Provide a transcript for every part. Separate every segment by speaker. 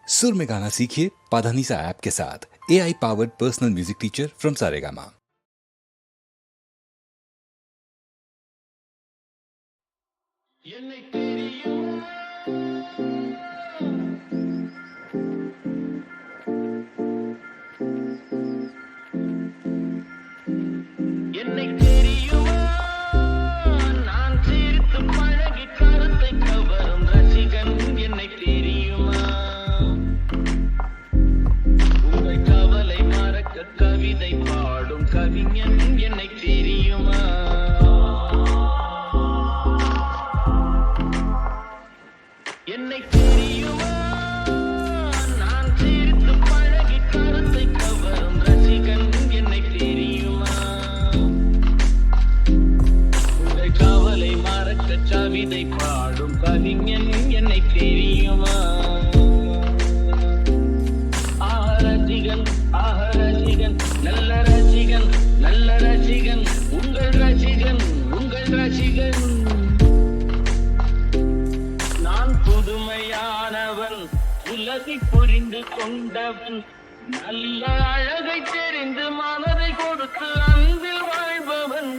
Speaker 1: सुर में गाना सीखिए पाधानीसा ऐप के साथ। AI powered personal music teacher from Saregama.
Speaker 2: கவிதை பாடும் கவிஞன் என்னை தெரியுமா? என்னை தெரியுமா? நான் சிரித்து பழகி கருத்தை கவரும் ரசிகன் என்னை தெரியுமா? உங்கள் கவலை மறக்க கவிதை பாடும் கவிஞன் என்னை தெரியுமா? நல்ல ரசிகன், நல்ல ரசிகன், உங்கள் ரசிகன், உங்கள் ரசிகன். நான் புதுமையானவன், உலகை புரிந்து கொண்டவன், நல்ல அழகை தெரிந்து மனதை கொடுத்து அன்பில் வாழ்பவன்.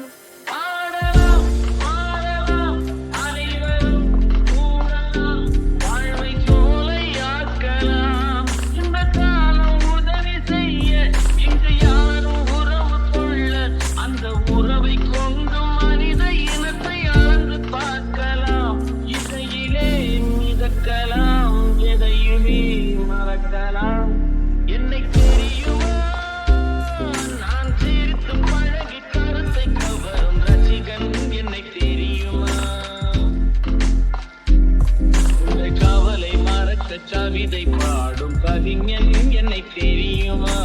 Speaker 2: ஆடலாம் ஆடலாம் அனைவரும் கூடலாம், வாழ்வை சோலையாக்கலாம். இந்த காலம் உதவி செய்ய இங்கு யாரும் உறவு கொள்ள, அந்த உறவை கொண்டு மனித இனத்தை அளந்து பார்க்கலாம். இசையிலே மிதக்கலாம், எதையுமே மறக்கலாம். என்னை தெரியுமா? நான் சிரித்து பழகி கருத்தை கவரும் ரசிகன் என்னை தெரியுமா? உங்கள் கவலை மறக்க கவிதை பாடும் கவிஞன் என்னை தெரியுமா?